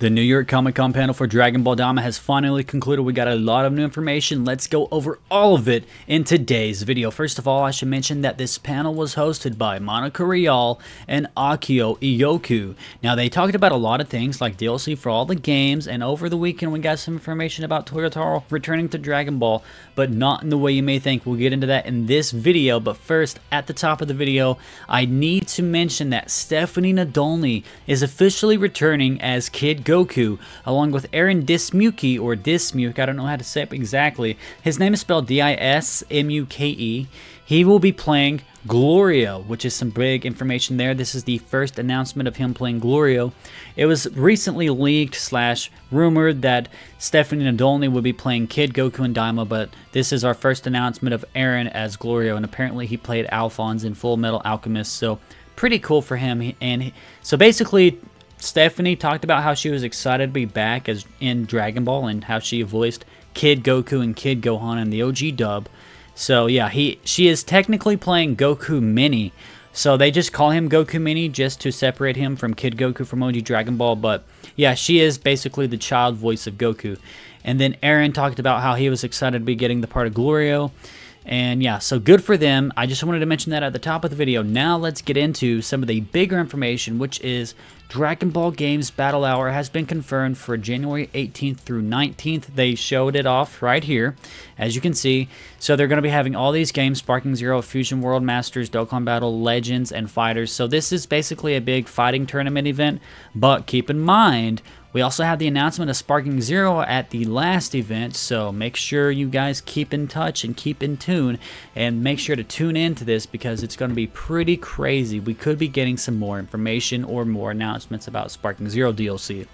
The New York Comic Con panel for Dragon Ball Daima has finally concluded. We got a lot of new information. Let's go over all of it in today's video. First of all, I should mention that this panel was hosted by Monica Rial and Akio Iyoku. Now, they talked about a lot of things like DLC for all the games, and over the weekend we got some information about Toyotaro returning to Dragon Ball, but not in the way you may think. We'll get into that in this video, but first, at the top of the video, I need to mention that Stephanie Nadolny is officially returning as Kid Goku, along with Aaron Dismuke, or Dismuke, I don't know how to say it exactly. His name is spelled D-I-S-M-U-K-E. He will be playing Glorio, which is some big information there. This is the first announcement of him playing Glorio. It was recently leaked / rumored that Stephanie Nadolny would be playing Kid Goku and Daima, but this is our first announcement of Aaron as Glorio, and apparently he played Alphonse in Full Metal Alchemist, so pretty cool for him. So basically, Stephanie talked about how she was excited to be back as in Dragon Ball and how she voiced Kid Goku and Kid Gohan in the OG dub. So yeah, she is technically playing Goku Mini. So they just call him Goku Mini just to separate him from Kid Goku from OG Dragon Ball. But yeah, she is basically the child voice of Goku. And then Aaron talked about how he was excited to be getting the part of Glorio. And yeah, so good for them. I just wanted to mention that at the top of the video. Now let's get into some of the bigger information, which is Dragon Ball Games Battle Hour has been confirmed for January 18th through 19th. They showed it off right here, as you can see. So they're going to be having all these games: Sparking Zero, Fusion World Masters, Dokkan Battle, Legends, and Fighters. So this is basically a big fighting tournament event, but keep in mind, we also had the announcement of Sparking Zero at the last event, so make sure you guys keep in touch and keep in tune, and make sure to tune into this because it's going to be pretty crazy. We could be getting some more information or more announcements about Sparking Zero DLC.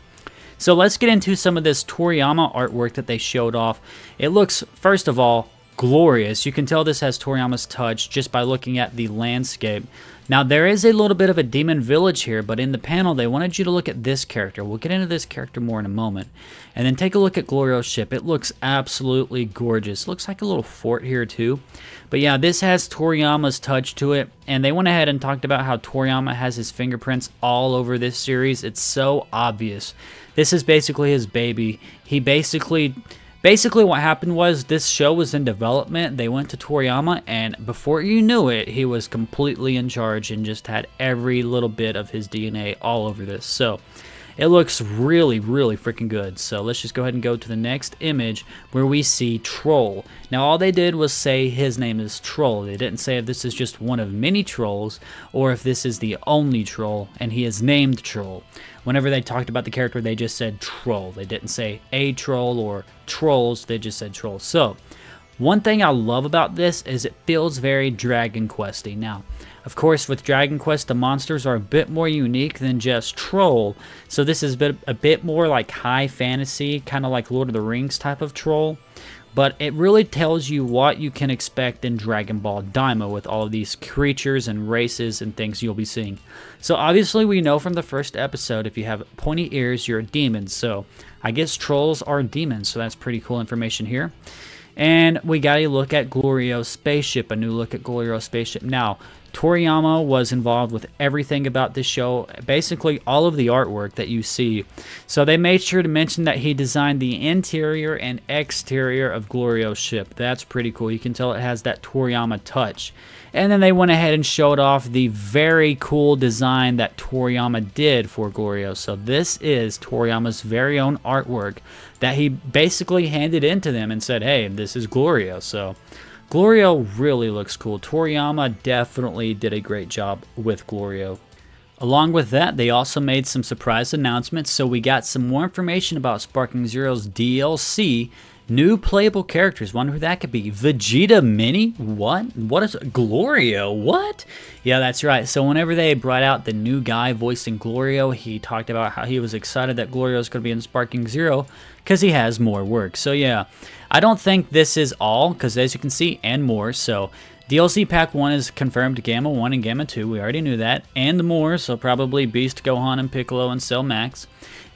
So let's get into some of this Toriyama artwork that they showed off. It looks, first of all, glorious. You can tell this has Toriyama's touch just by looking at the landscape. Now, there is a little bit of a demon village here, but in the panel, they wanted you to look at this character. We'll get into this character more in a moment. And then take a look at Glorio's ship. It looks absolutely gorgeous. Looks like a little fort here, too. But yeah, this has Toriyama's touch to it. And they went ahead and talked about how Toriyama has his fingerprints all over this series. It's so obvious. This is basically his baby. He basically what happened was this show was in development. They went to Toriyama, and before you knew it, he was completely in charge and just had every little bit of his DNA all over this. So it looks really, really freaking good. So let's just go ahead and go to the next image where we see Troll. Now, all they did was say his name is Troll. They didn't say if this is just one of many trolls or if this is the only troll, and he is named Troll. Whenever they talked about the character, they just said Troll. They didn't say a troll or trolls. They just said Troll. So one thing I love about this is it feels very Dragon Quest-y. Now, of course, with Dragon Quest, the monsters are a bit more unique than just Troll. So this is a bit more like high fantasy, kind of like Lord of the Rings type of troll. But it really tells you what you can expect in Dragon Ball Daima with all of these creatures and races and things you'll be seeing. So obviously we know from the first episode, if you have pointy ears, you're a demon. So I guess trolls are demons, so that's pretty cool information here. And we got a look at Glorio's spaceship, a new look at Glorio's spaceship. Now, Toriyama was involved with everything about this show, basically all of the artwork that you see. So they made sure to mention that he designed the interior and exterior of Glorio's ship. That's pretty cool. You can tell it has that Toriyama touch. And then they went ahead and showed off the very cool design that Toriyama did for Glorio. So this is Toriyama's very own artwork that he basically handed in to them and said, hey, this is Glorio. So Glorio really looks cool. Toriyama definitely did a great job with Glorio. Along with that, they also made some surprise announcements. So we got some more information about Sparking Zero's DLC. New playable characters. Wonder who that could be. Vegeta Mini? What? What is Glorio? What? Yeah, that's right. So whenever they brought out the new guy voicing Glorio, he talked about how he was excited that Glorio is going to be in Sparking Zero because he has more work. So yeah, I don't think this is all because as you can see, and more. So DLC Pack 1 is confirmed Gamma 1 and Gamma 2. We already knew that. And more, so probably Beast, Gohan, and Piccolo, and Cell Max.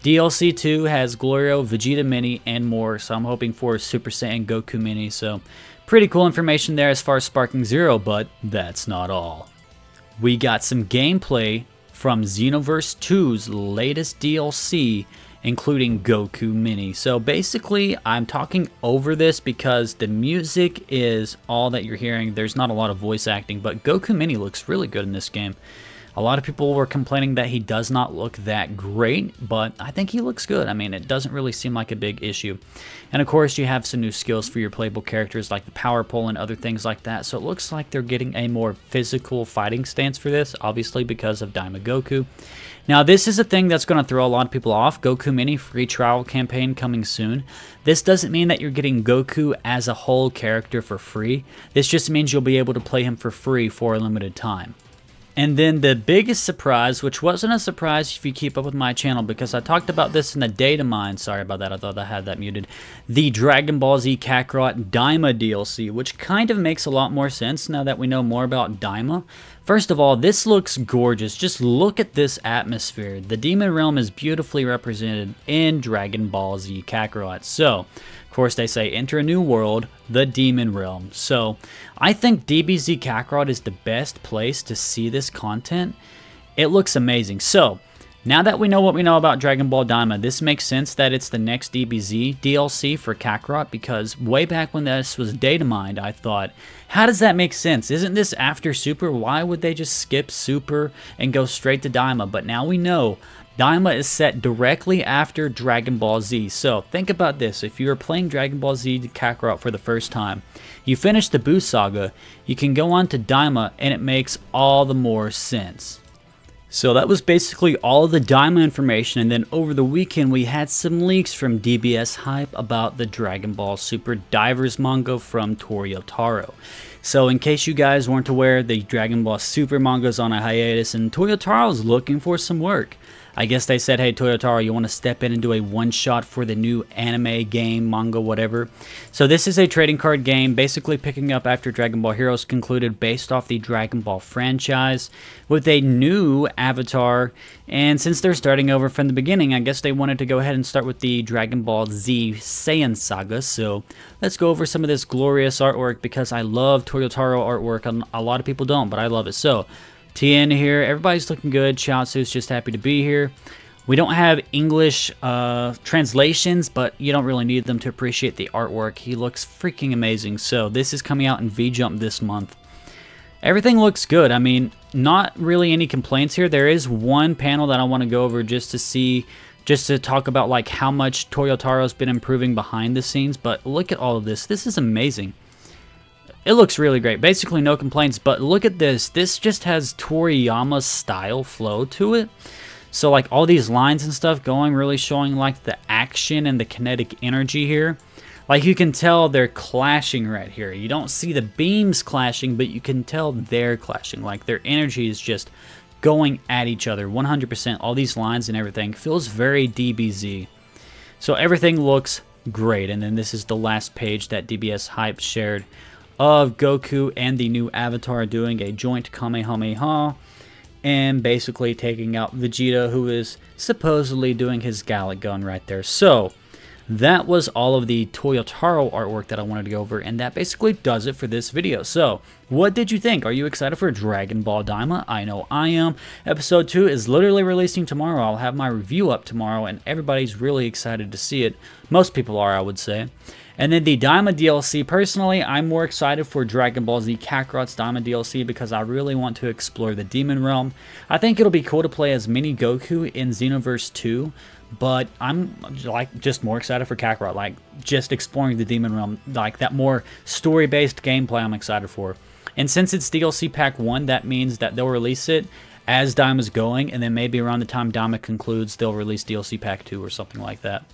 DLC 2 has Glorio, Vegeta Mini, and more, so I'm hoping for Super Saiyan Goku Mini. So pretty cool information there as far as Sparking Zero, but that's not all. We got some gameplay from Xenoverse 2's latest DLC, including Goku Mini. So basically, I'm talking over this because the music is all that you're hearing. There's not a lot of voice acting, but Goku Mini looks really good in this game. A lot of people were complaining that he does not look that great, but I think he looks good. I mean, it doesn't really seem like a big issue. And of course, you have some new skills for your playable characters like the power pole and other things like that. So it looks like they're getting a more physical fighting stance for this, obviously because of Daima Goku. Now, this is a thing that's going to throw a lot of people off. Goku Mini free trial campaign coming soon. This doesn't mean that you're getting Goku as a whole character for free. This just means you'll be able to play him for free for a limited time. And then the biggest surprise, which wasn't a surprise if you keep up with my channel because I talked about this in the data mine. Sorry about that, I thought I had that muted. The Dragon Ball Z Kakarot Daima DLC, which kind of makes a lot more sense now that we know more about Daima. First of all, this looks gorgeous. Just look at this atmosphere. The Demon Realm is beautifully represented in Dragon Ball Z Kakarot. So, of course, they say enter a new world, the Demon Realm. So, I think DBZ Kakarot is the best place to see this content. It looks amazing. So, now that we know what we know about Dragon Ball Daima, this makes sense that it's the next DBZ DLC for Kakarot because way back when this was data mined, I thought, how does that make sense? Isn't this after Super? Why would they just skip Super and go straight to Daima? But now we know Daima is set directly after Dragon Ball Z. So think about this. If you are playing Dragon Ball Z Kakarot for the first time, you finish the Buu Saga, you can go on to Daima and it makes all the more sense. So that was basically all the Daima information, and then over the weekend we had some leaks from DBS Hype about the Dragon Ball Super Divers manga from Toyotaro. So in case you guys weren't aware, the Dragon Ball Super manga is on a hiatus and Toyotaro is looking for some work. I guess they said, hey Toyotaro, you want to step in and do a one-shot for the new anime game, manga, whatever. So this is a trading card game, basically picking up after Dragon Ball Heroes concluded based off the Dragon Ball franchise with a new avatar. And since they're starting over from the beginning, I guess they wanted to go ahead and start with the Dragon Ball Z Saiyan Saga. So let's go over some of this glorious artwork because I love Toyotaro artwork. A lot of people don't, but I love it. So Tien here, everybody's looking good. Chiaotzu's just happy to be here. We don't have English translations, but you don't really need them to appreciate the artwork. He looks freaking amazing. So this is coming out in V-Jump this month. Everything looks good. I mean, not really any complaints here. There is one panel that I want to go over just to talk about like how much Toyotaro's been improving behind the scenes. But look at all of this. This is amazing. It looks really great. Basically no complaints, but look at this. This just has Toriyama's style flow to it. So like all these lines and stuff going, really showing like the action and the kinetic energy here. Like you can tell they're clashing right here. You don't see the beams clashing, but you can tell they're clashing. Like their energy is just going at each other 100%. All these lines and everything feels very DBZ. So everything looks great. And then this is the last page that DBS Hype shared of Goku and the new avatar doing a joint Kamehameha and basically taking out Vegeta, who is supposedly doing his Gallic gun right there. So that was all of the Toyotaro artwork that I wanted to go over, and that basically does it for this video. So what did you think? Are you excited for Dragon Ball Daima? I know I am. Episode 2 is literally releasing tomorrow. I'll have my review up tomorrow, and everybody's really excited to see it. Most people are, I would say. And then the Daima DLC, personally, I'm more excited for Dragon Ball Z Kakarot's Daima DLC because I really want to explore the Demon Realm. I think it'll be cool to play as Mini Goku in Xenoverse 2, but I'm like just more excited for Kakarot, like just exploring the Demon Realm, like that more story-based gameplay I'm excited for. And since it's DLC Pack 1, that means that they'll release it as Daima's going, and then maybe around the time Daima concludes, they'll release DLC Pack 2 or something like that.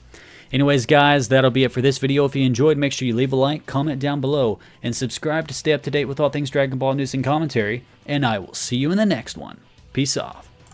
Anyways, guys, that'll be it for this video. If you enjoyed, make sure you leave a like, comment down below, and subscribe to stay up to date with all things Dragon Ball news and commentary, and I will see you in the next one. Peace off.